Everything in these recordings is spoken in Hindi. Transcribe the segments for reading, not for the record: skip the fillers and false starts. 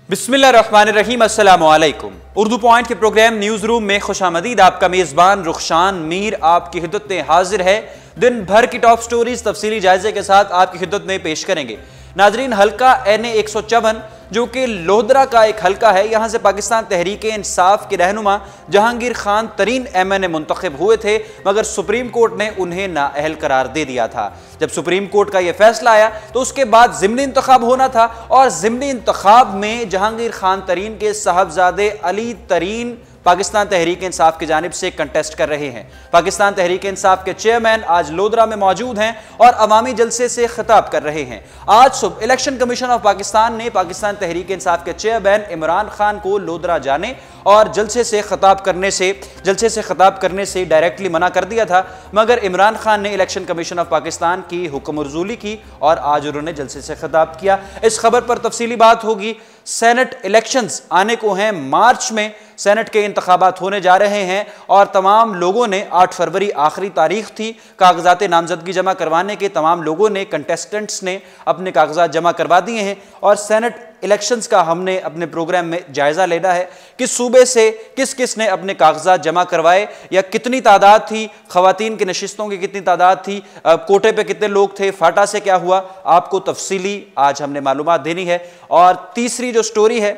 बिस्मिल्लाहिर्रहमानिर्रहीम, अस्सलामु अलैकुम। उर्दू पॉइंट के प्रोग्राम न्यूज रूम में खुशामदीद। आपका मेजबान रखशान मीर आपकी खिदमत में हाजिर है। दिन भर की टॉप स्टोरीज तफसीली जायजे के साथ आपकी खिदमत में पेश करेंगे। नाजरीन, हल्का NA154 जो कि लोधरा का एक हल्का है, यहां से पाकिस्तान तहरीक इंसाफ के रहनुमा जहांगीर खान तरीन MNA मुंतखब हुए थे, मगर सुप्रीम कोर्ट ने उन्हें नाअहल करार दे दिया था। जब सुप्रीम कोर्ट का यह फैसला आया तो उसके बाद ज़िमनी इंतखाब होना था और ज़िमनी इंतखाब में जहांगीर खान तरीन के साहबजादे अली तरीन पाकिस्तान तहरीक इंसाफ की जानिब से कंटेस्ट कर रहे हैं। पाकिस्तान तहरीक इंसाफ के चेयरमैन आज लौधरा में मौजूद हैं और अवामी जलसे से खिताब कर रहे हैं। आज सुबह इलेक्शन कमीशन ऑफ पाकिस्तान ने पाकिस्तान तहरीक इंसाफ के चेयरमैन इमरान खान को लौधरा जाने और जलसे से खिताब करने से डायरेक्टली मना कर दिया था, मगर इमरान खान ने इलेक्शन कमीशन ऑफ पाकिस्तान की हुक्मरजूली की और आज उन्होंने जलसे से खिताब किया। इस खबर पर तफसीली बात होगी। सैनेट इलेक्शंस आने को हैं, मार्च में सैनेट के इंतखाबात होने जा रहे हैं और तमाम लोगों ने 8 फरवरी आखिरी तारीख थी कागजात नामजदगी जमा करवाने के। तमाम लोगों ने, कंटेस्टेंट्स ने अपने कागजात जमा करवा दिए हैं और सैनेट इलेक्शंस का हमने अपने प्रोग्राम में जायजा लेना है कि सूबे से किस किस ने अपने कागजात जमा करवाए या कितनी तादाद थी, खवातीन की नशिस्तों की कितनी तादाद थी, कोटे पे कितने लोग थे, फाटा से क्या हुआ, आपको तफसीली आज हमने मालूमात देनी है। और तीसरी जो स्टोरी है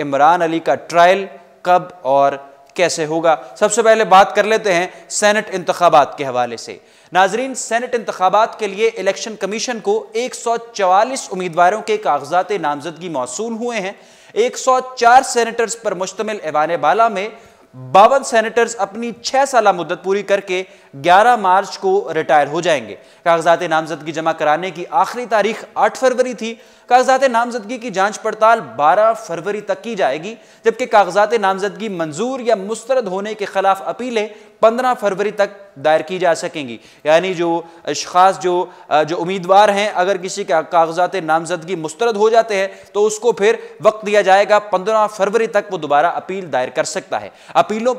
इमरान अली का ट्रायल कब और कैसे होगा। सबसे पहले बात कर लेते हैं सैनेट इंतखाबात के हवाले से। नाजरीन, सैनेट इंतखाबात के लिए इलेक्शन कमीशन को 144 उम्मीदवारों के कागजात नामजदगी मौसूल हुए हैं। 104 सेनेटर्स पर मुश्तमिल ऐवान बाला में 52 सेनेटर्स अपनी 6 साला मुद्दत पूरी करके 11 मार्च को रिटायर हो जाएंगे। कागजात नामजदगी जमा कराने की आखिरी तारीख 8 फरवरी थी। कागजात नामजदगी की जांच पड़ताल 12 फरवरी तक की जाएगी, जबकि कागजात नामजदगी मंजूर या मुस्तरद होने के खिलाफ अपीलें 15 फरवरी तक दायर की जा सकेंगी। यानी जो अशखास जो उम्मीदवार हैं, अगर किसी का कागजात नामजदगी मुस्तरद हो जाते हैं तो उसको फिर वक्त दिया जाएगा, 15 फरवरी तक वो दोबारा अपील दायर कर सकता है। अपीलों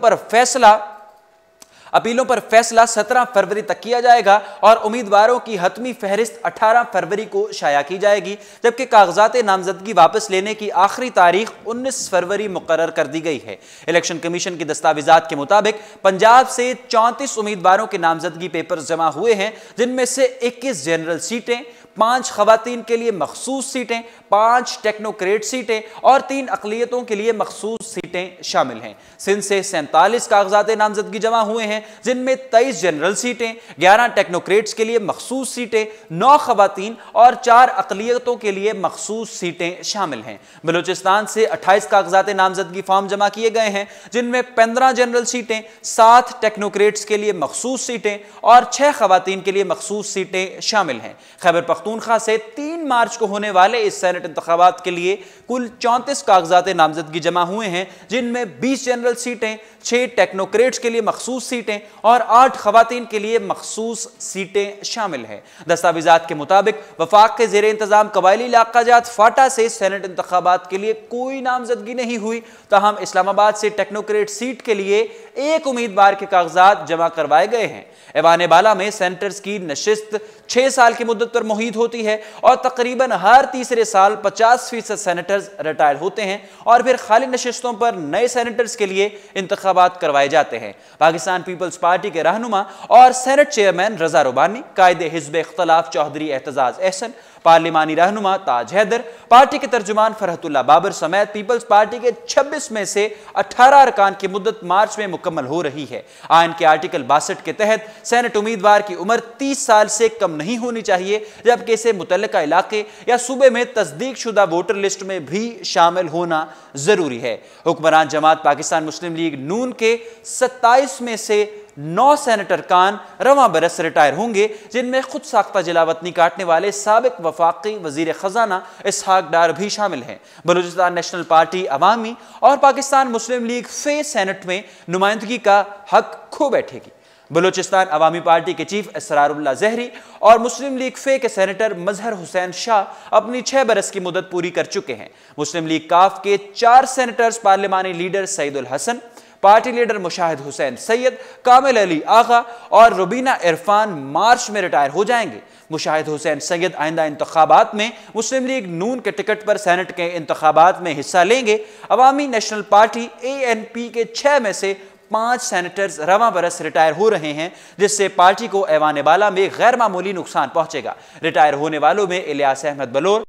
पर फैसला 17 फरवरी तक किया जाएगा और उम्मीदवारों की हतमी फहरिस्त 18 फरवरी को शाया की जाएगी, जबकि कागजात नामजदगी वापस लेने की आखिरी तारीख 19 फरवरी मुकर्रर कर दी गई है। इलेक्शन कमीशन की दस्तावेजात के मुताबिक पंजाब से 34 उम्मीदवारों के नामजदगी पेपर जमा हुए हैं, जिनमें से 21 जनरल सीटें, 5 खवातीन के लिए मखसूस सीटें, 5 टेक्नोक्रेट सीटें और 3 अक़लियतों के लिए मखसूस सीटें शामिल हैं। सिंध से 47 कागजात नामजदगी जमा हुए हैं, जिनमें 23 जनरल सीटें, 11 टेक्नोक्रेट्स के लिए मखसूस सीटें, 9 खवातीन और 4 अक़लियतों के लिए मखसूस सीटें शामिल हैं। बलूचिस्तान से 28 कागजात नामजदगी फॉर्म जमा किए गए हैं, जिनमें 15 जनरल सीटें, 7 टेक्नोक्रेट्स के लिए मखसूस सीटें और 6 खवातीन के लिए मखसूस सीटें शामिल हैं। खैबर पख्तूनख्वा से 3 मार्च को होने वाले इस सैनेट इंतखाबात के लिए कुल 34 कागजात नामजदगी जमा हुए हैं, जिनमें 20 जनरल सीटें, 6 टेक्नोक्रेट्स के लिए मखसूस सीटें और 8 खवातीन के लिए मखसूस सीटें शामिल हैं। दस्तावेजात के मुताबिक वफाक के ज़ेरे इंतजाम कबायली इलाका जात फाटा से सैनेट इंतखाबात के लिए कोई नामजदगी नहीं हुई, ताहम इस्लामाबाद से टेक्नोक्रेट सीट के लिए एक उम्मीदवार के कागजात जमा करवाए गए हैं। ऐवान बाला में सेनेटर्स की नशिस्त 6 साल की मुद्दत पर मुहीद होती है और तकरीबन हर तीसरे साल 50% सेनेटर्स रिटायर होते हैं और फिर खाली नशिस्तों पर नए सेनेटर्स के लिए इंतखाबात करवाए जाते हैं। पाकिस्तान पीपल्स पार्टी के रहनुमा और सेनेट चेयरमैन रजा रुबानी, कायदे हिज़्ब इख्तलाफ चौधरी एहतजाज एहसन, पार्लिमानी रहनुमा ताज हैदर, पार्टी के तर्जुमान फरहतुल्लाह बाबर समेत पीपल्स पार्टी के 26 में से 18 अरकान की मुद्दत मार्च में मुकम्मल हो रही है। आइन के आर्टिकल 62 के तहत सैनेट उम्मीदवार की उम्र 30 साल से कम नहीं होनी चाहिए, जबकि इसे मुतल्लिका इलाके या सूबे में तस्दीक शुदा वोटर लिस्ट में भी शामिल होना जरूरी है। हुक्मरान जमात पाकिस्तान मुस्लिम लीग नून के 27 में से 9 सेनेटर कान रवां बरस रिटायर होंगे, जिनमें खुद साख्ता जलावतनी काटने वाले साबिक वफाकी वजीर खजाना इसहाक डार भी शामिल हैं। बलूचिस्तान नेशनल पार्टी अवामी और पाकिस्तान मुस्लिम लीग फे सेनेट में नुमाइंदगी का हक खो बैठेगी। बलूचिस्तान अवामी पार्टी के चीफ इसरारुल्लाह ज़हरी और मुस्लिम लीग फे के सेनेटर मजहर हुसैन शाह अपनी 6 बरस की मुद्दत पूरी कर चुके हैं। मुस्लिम लीग काफ के 4 सेनेटर्स पार्लिमानी leader Saeedul Hasan, party leader Mushahid Hussain Syed, Kamil Ali Agha और रुबीना इरफान मार्च में रिटायर हो जाएंगे। मुशाहिद हुसैन सैयद आइंदा इंतखाबात में मुस्लिम लीग नून के टिकट पर सैनेट के इंतखाबात में हिस्सा लेंगे। अवामी नेशनल पार्टी ANP के 6 में से 5 सैनेटर्स रवां बरस रिटायर हो रहे हैं, जिससे पार्टी को ऐवान बाला में गैर मामूली नुकसान पहुंचेगा। रिटायर होने वालों में इलियास अहमद बलोर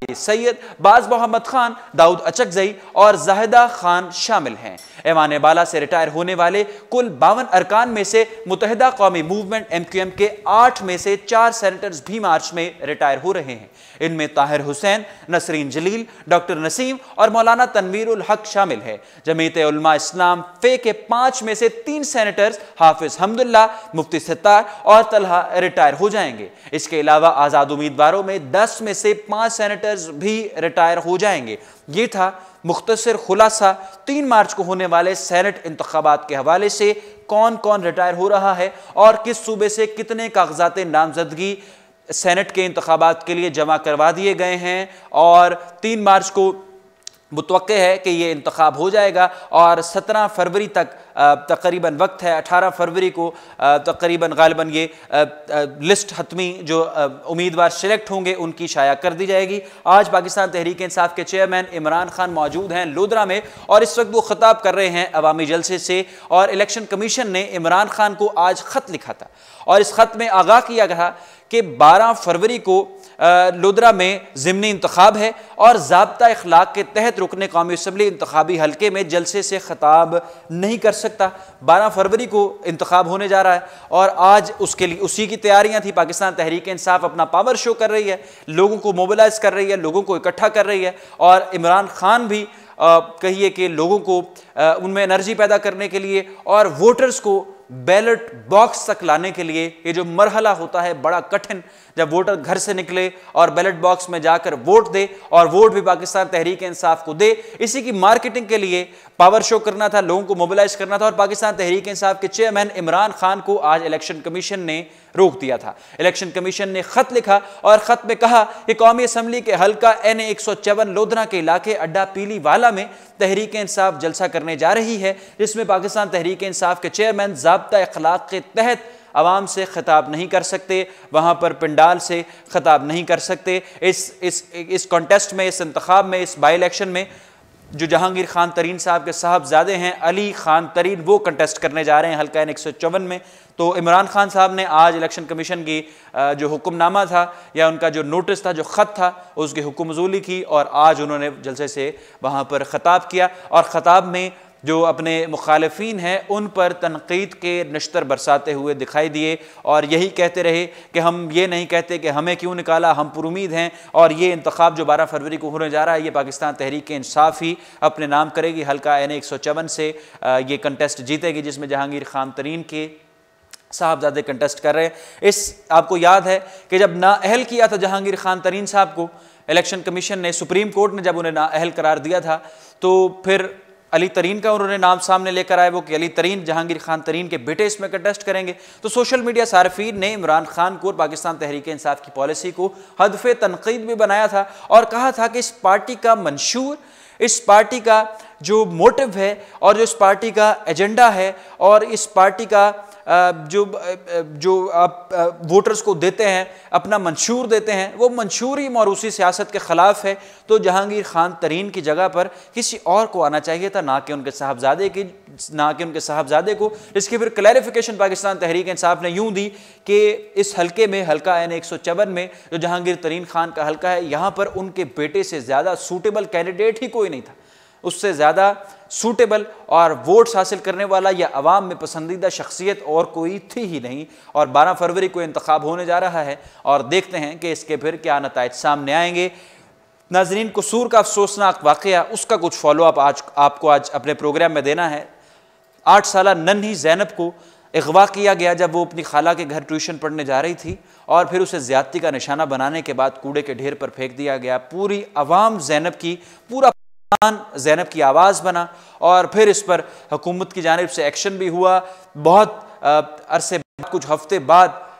सैयद, बाज मोहम्मद खान, दाऊद अचकजई और जाहिदा खान शामिल हैं। ऐवान बाला से रिटायर होने वाले कुल 52 अरकान में से मुत्तहिदा कौमी मूवमेंट MQM के 8 में से 4 सैनेटर्स भी मार्च में रिटायर हो रहे हैं। इनमें ताहिर हुसैन, नसरीन जलील, डॉक्टर नसीम और मौलाना तनवीरुल हक शामिल है। जमीयत उलमा इस्लाम फे के 5 में से 3 सैनेटर्स हाफिज हमदुल्ला, मुफ्ती सत्तार और तलहा रिटायर हो जाएंगे। इसके अलावा आज़ाद उम्मीदवारों में 10 में से 5 सैनेटर्स भी रिटायर हो जाएंगे। ये था मुख्तसर खुलासा 3 मार्च को होने वाले सैनेट इंतखाबात के हवाले से कौन कौन रिटायर हो रहा है और किस सूबे से कितने कागजात नामजदगी सैनेट के इंतखाबात के लिए जमा करवा दिए गए हैं और 3 मार्च को मुतवक्के है कि ये इंतखाब हो जाएगा और 17 फरवरी तक तकरीबन वक्त है। 18 फरवरी को तकरीबन गालिबन ये लिस्ट हतमी जो उम्मीदवार सिलेक्ट होंगे उनकी शाया कर दी जाएगी। आज पाकिस्तान तहरीक इंसाफ के चेयरमैन इमरान खान मौजूद हैं लोधरां में और इस वक्त वो खिताब कर रहे हैं अवामी जलसे से। और इलेक्शन कमीशन ने इमरान खान को आज ख़त लिखा था और इस ख़त में आगाह किया गया कि 12 फरवरी को लodhran में ज़िमनी इंतखाब है और ज़ाब्ता इखलाक के तहत रुकने कौमी असम्बली इंतखाबी हल्के में जलसे से खिताब नहीं कर सकता। 12 फरवरी को इंतखाब होने जा रहा है और आज उसके लिए उसी की तैयारियां थी। पाकिस्तान तहरीक इंसाफ अपना पावर शो कर रही है, लोगों को मोबिलाइज कर रही है, लोगों को इकट्ठा कर रही है और इमरान खान भी कहिए कि लोगों को उनमें एनर्जी पैदा करने के लिए और वोटर्स को बैलेट बॉक्स तक लाने के लिए ये जो मरहला होता है बड़ा कठिन, जब वोटर घर से निकले और बैलेट बॉक्स में जाकर वोट दे और वोट भी पाकिस्तान तहरीक इंसाफ को दे, इसी की मार्केटिंग के लिए पावर शो करना था, लोगों को मोबिलाइज करना था और पाकिस्तान तहरीक इंसाफ के चेयरमैन इमरान खान को आज इलेक्शन कमीशन ने रोक दिया था। इलेक्शन कमीशन ने खत लिखा और खत में कहा कि कौमी असम्बली के हल्का NA154 लोधरां के इलाके अड्डा पीली वाला में तहरीक इंसाफ जलसा करने जा रही है, जिसमें पाकिस्तान तहरीक इंसाफ के चेयरमैन ज़ाब्ता इखलाक के तहत आवाम से खिताब नहीं कर सकते, वहाँ पर पिंडाल से खिताब नहीं कर सकते। इस कॉन्टेस्ट में, इस इंतखाब में, इस बाई इलेक्शन में जो जहांगीर खान तरीन साहब के साहबजादे हैं अली खान तरीन, वो कंटेस्ट करने जा रहे हैं हल्का NA154 में। तो इमरान खान साहब ने आज इलेक्शन कमीशन की जो हुक्मनामा था या उनका जो नोटिस था, जो ख़त था, उसकी हुक्मज़ूली की और आज उन्होंने जलसे से वहाँ पर ख़िताब किया और ख़िताब में जो अपने मुखालिफिन हैं उन पर तनकीद के नश्तर बरसाते हुए दिखाई दिए और यही कहते रहे कि हम ये नहीं कहते कि हमें क्यों निकाला, हम पुरुमीद हैं और ये इंतखाब जो 12 फरवरी को होने जा रहा है ये पाकिस्तान तहरीक इंसाफ ही अपने नाम करेगी। हल्का NA154 से ये कंटेस्ट जीतेगी जिसमें जहांगीर खान तरीन के साहबजादे कंटेस्ट कर रहे हैं। आपको याद है कि जब नाअहल किया था जहांगीर खान तरीन साहब को इलेक्शन कमीशन ने, सुप्रीम कोर्ट ने जब उन्हें नाअहल करार दिया था, तो फिर अली तरीन का उन्होंने नाम सामने लेकर आए वो कि अली तरीन जहांगीर खान तरीन के बेटे इसमें कंटेस्ट करेंगे। तो सोशल मीडिया सार्फिन ने इमरान खान को और पाकिस्तान तहरीक इंसाफ की पॉलिसी को हदफ़े तनकीद भी बनाया था और कहा था कि इस पार्टी का मंशूर, इस पार्टी का जो मोटिव है और जो इस पार्टी का एजेंडा है और इस पार्टी का जो आप वोटर्स को देते हैं, अपना मंशूर देते हैं, वो मंशूर ही मौरूसी सियासत के ख़िलाफ़ है। तो जहांगीर खान तरीन की जगह पर किसी और को आना चाहिए था, ना कि उनके साहबजादे को। इसकी फिर क्लैरिफिकेशन पाकिस्तान तहरीक इंसाफ ने यूँ दी कि इस हल्के में, हल्का NA154 में जो जहांगीर तरीन खान का हल्का है, यहाँ पर उनके बेटे से ज़्यादा सूटेबल कैंडिडेट ही कोई नहीं था, उससे ज़्यादा सूटेबल और वोट्स हासिल करने वाला या अवाम में पसंदीदा शख्सियत और कोई थी ही नहीं। और 12 फरवरी को इंतखाब होने जा रहा है और देखते हैं कि इसके फिर क्या नताइज सामने आएंगे। नाज़रीन, कसूर का अफसोसनाक वाक़या, उसका कुछ फॉलोअप आपको आज अपने प्रोग्राम में देना है। 8 साला नन्ही ज़ैनब को अगवा किया गया जब वो अपनी खाला के घर ट्यूशन पढ़ने जा रही थी और फिर उसे ज़्यादती का निशाना बनाने के बाद कूड़े के ढेर पर फेंक दिया गया। पूरी अवाम ज़ैनब की, पूरा ज़ैनब की आवाज़ बना और फिर इस पर हुकूमत की जानिब से एक्शन भी हुआ। बहुत अरसे बाद, कुछ हफ्ते बाद